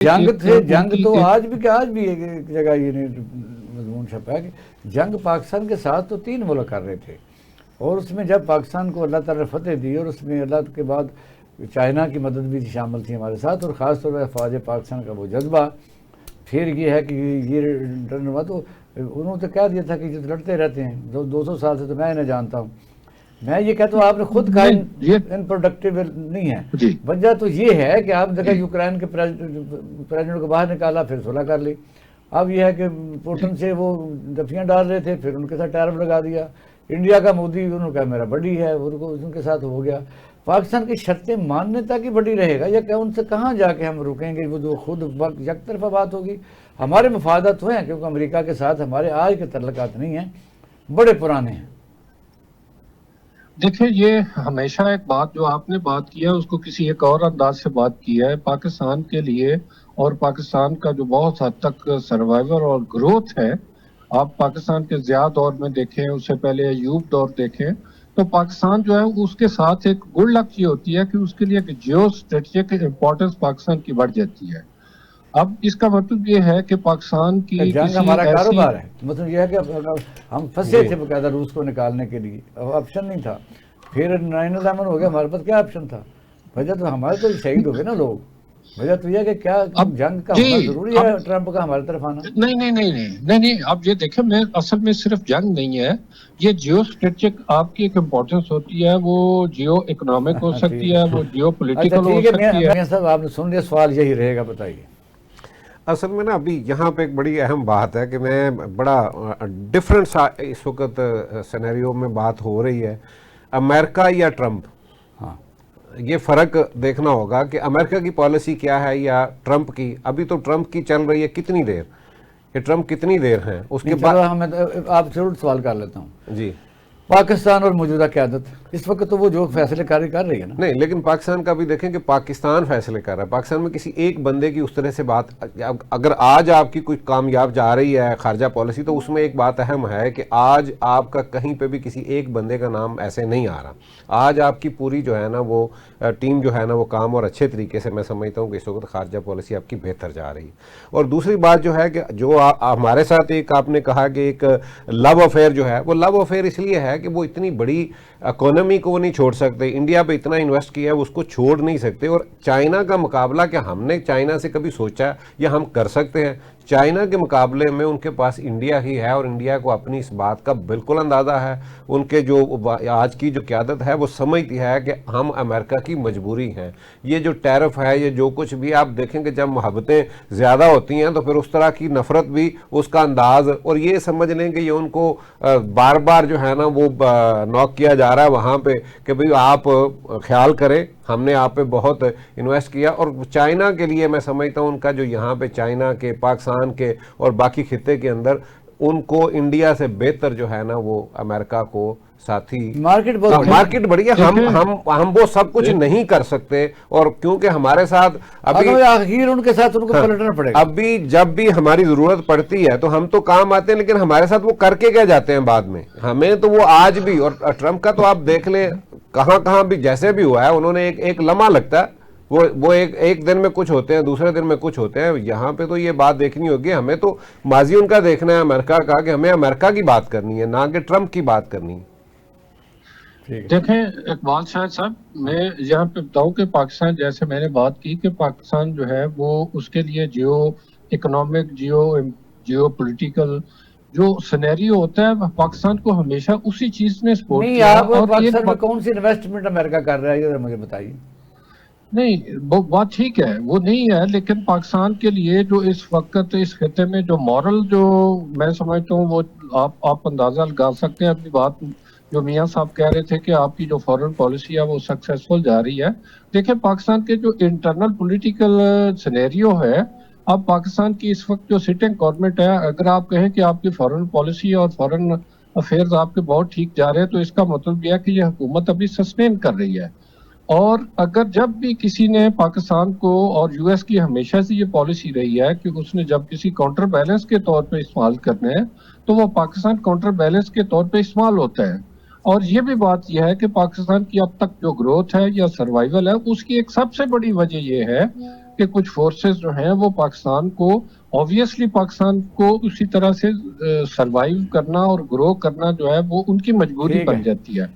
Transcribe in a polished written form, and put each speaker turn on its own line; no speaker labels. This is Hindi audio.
जंग तो आज भी एक जगह ये मजमून छपा है कि जंग पाकिस्तान के साथ तो 3 मुल्क कर रहे थे, और उसमें जब पाकिस्तान को अल्लाह ताला ने फतेह दी और उसमें अल्लाह के बाद चाइना की मदद भी शामिल थी हमारे साथ, और ख़ास तौर पर फ़ौज पाकिस्तान का वो जज्बा। फिर ये है कि ये टर्न हुआ तो उन्होंने तो कह दिया था कि जो लड़ते रहते हैं 200 साल से, तो मैं इन्हें जानता हूँ। मैं ये कहता हूँ आपने खुद कहा इन प्रोडक्टिव नहीं है। वजह तो ये है कि आप देखा यूक्रेन के प्रेसिडेंट को बाहर निकाला, फिर सुलह कर ली। अब यह है कि पुतिन से वो दफियाँ डाल रहे थे, फिर उनके साथ टैरिफ लगा दिया। इंडिया का मोदी उन्होंने कहा मेरा बड़ी है, उनको उनके साथ हो गया। पाकिस्तान की शर्तें मान्यता की बड़ी रहेगा या क्या, उनसे कहाँ जाके हम रुकेंगे? वो जो खुद एक तरफा बात होगी। हमारे मफादात तो हैं, क्योंकि अमेरिका के साथ हमारे आज के तल्लुकात नहीं हैं, बड़े पुराने हैं।
देखिए, ये हमेशा एक बात जो आपने बात किया उसको किसी एक और अंदाज से बात किया है। पाकिस्तान के लिए और पाकिस्तान का जो बहुत हद तक सर्वाइवल और ग्रोथ है, आप पाकिस्तान के ज़िया दौर में देखें, उससे पहले अयूब दौर देखें, तो पाकिस्तान जो है उसके साथ एक गुड लक ये होती है कि उसके लिए एक जियो स्ट्रेटेजिक इंपॉर्टेंस पाकिस्तान की बढ़ जाती है। अब इसका मतलब ये है कि पाकिस्तान की
जंग हमारा कारोबार है, मतलब यह है कि हम फंसे थे बकायदा रूस को निकालने के लिए, ऑप्शन नहीं था। फिर 9/11 हो गया, हमारे पास क्या ऑप्शन था? वजह तो हमारे तो शहीद हो गए ना लोग। वजह तो यह कि क्या अब जंग का होना जरूरी है, ट्रंप का हमारी तरफ आना?
नहीं, अब ये देखें, मैं असल में सिर्फ जंग नहीं है, ये जियो स्ट्रेटेजिक आपकी एक इम्पोर्टेंस होती है, वो जियो इकोनॉमिक हो सकती है, वो जियो पोलिटिकल हो सकती है।
साहब आपने सुन लिया, सवाल यही रहेगा, बताइए।
असल में ना अभी यहाँ पे एक बड़ी अहम बात है कि मैं बड़ा डिफरेंट इस वक्त सिनेरियो में बात हो रही है, अमेरिका या ट्रंप।
हाँ,
ये फ़र्क देखना होगा कि अमेरिका की पॉलिसी क्या है या ट्रंप की। अभी तो ट्रंप की चल रही है कितनी देर, ये ट्रंप कितनी देर है उसके बाद
आप जरूर सवाल कर लेता हूँ
जी।
पाकिस्तान और मौजूदा क़यादत इस वक्त तो वो जो फैसले कर रही है ना।
नहीं, लेकिन पाकिस्तान का भी देखें कि पाकिस्तान फैसले कर रहा है। पाकिस्तान में किसी एक बंदे की उस तरह से बात, अगर आज आपकी कोई कामयाब जा रही है खारजा पॉलिसी, तो उसमें एक बात अहम है कि आज आपका कहीं पे भी किसी एक बंदे का नाम ऐसे नहीं आ रहा। आज आपकी पूरी जो है ना वो टीम जो है ना वो काम और अच्छे तरीके से, मैं समझता हूँ कि इस वक्त खारजा पॉलिसी आपकी बेहतर जा रही है। और दूसरी बात जो है कि जो हमारे साथ एक आपने कहा कि एक लव अफेयर जो है, वो लव अफेयर इसलिए है कि वो इतनी बड़ी इकोनॉमी को वो नहीं छोड़ सकते, इंडिया पे इतना इन्वेस्ट किया है उसको छोड़ नहीं सकते। और चाइना का मुकाबला, क्या हमने चाइना से कभी सोचा या हम कर सकते हैं? चाइना के मुकाबले में उनके पास इंडिया ही है, और इंडिया को अपनी इस बात का बिल्कुल अंदाज़ा है। उनके जो आज की जो क़यादत है वो समझती है कि हम अमेरिका की मजबूरी हैं। ये जो टैरिफ है, ये जो कुछ भी आप देखेंगे, जब मोहब्बतें ज़्यादा होती हैं तो फिर उस तरह की नफ़रत भी, उसका अंदाज, और ये समझ लें कि ये उनको बार बार जो है ना वो नॉक किया जा रहा है वहाँ पे कि भाई आप ख्याल करें, हमने आप पे बहुत इन्वेस्ट किया। और चाइना के लिए मैं समझता हूँ उनका जो यहाँ पे चाइना के, पाकिस्तान के और बाकी खित्ते के अंदर, उनको इंडिया से बेहतर जो है ना वो अमेरिका को साथी मार्केट बड़ी है। हम वो सब कुछ नहीं कर सकते, और क्योंकि हमारे साथ अभी
आखिर उनके साथ उनको पलटना पड़ेगा।
अभी जब भी हमारी जरूरत पड़ती है तो हम तो काम आते हैं, लेकिन हमारे साथ वो करके क्या जाते हैं बाद में, हमें तो वो आज भी। और ट्रंप का तो आप देख ले, कहाँ भी जैसे भी हुआ है, उन्होंने एक लम्हा लगता है, वो एक दिन में कुछ होते हैं, दूसरे दिन में कुछ होते हैं। यहाँ पे तो ये बात देखनी होगी, हमें तो माजी उनका देखना है अमेरिका का, कि हमें अमेरिका की बात करनी है, ना कि ट्रंप की बात करनी है।
देखें इकबाल शाहिद साहब, मैं यहाँ पे बताऊं कि पाकिस्तान, जैसे मैंने बात की कि पाकिस्तान जो है वो उसके लिए जियो इकोनॉमिक, जियो पॉलिटिकल जो सिनेरियो होता है, पाकिस्तान को हमेशा उसी चीज ने सपोर्ट किया।
और पाकिस्तान में कौन सी इन्वेस्टमेंट अमेरिका कर रहा है ये मुझे बताइए।
नहीं, वो बात ठीक है, वो नहीं है, लेकिन पाकिस्तान के लिए जो इस वक्त इस खिते में जो मॉरल, जो मैं समझता हूँ वो आप अंदाजा लगा सकते हैं। अपनी बात जो मियाँ साहब कह रहे थे कि आपकी जो फॉरेन पॉलिसी है वो सक्सेसफुल जा रही है। देखिए, पाकिस्तान के जो इंटरनल पॉलिटिकल सिनेरियो है, अब पाकिस्तान की इस वक्त जो सिटिंग गवर्नमेंट है, अगर आप कहें कि आपकी फॉरेन पॉलिसी और फॉरेन अफेयर्स आपके बहुत ठीक जा रहे हैं, तो इसका मतलब यह है कि यह हुकूमत अभी सस्टेन कर रही है। और अगर जब भी किसी ने पाकिस्तान को, और यूएस की हमेशा से ये पॉलिसी रही है कि उसने जब किसी काउंटर बैलेंस के तौर पे इस्तेमाल करने हैं, तो वो पाकिस्तान काउंटर बैलेंस के तौर पे इस्तेमाल होता है। और ये भी बात यह है कि पाकिस्तान की अब तक जो ग्रोथ है या सर्वाइवल है, उसकी एक सबसे बड़ी वजह यह है के कुछ फोर्सेस जो हैं वो पाकिस्तान को, ऑब्वियसली पाकिस्तान को उसी तरह से सरवाइव करना और ग्रो करना जो है वो उनकी मजबूरी
ठीक
बन
है।
जाती है।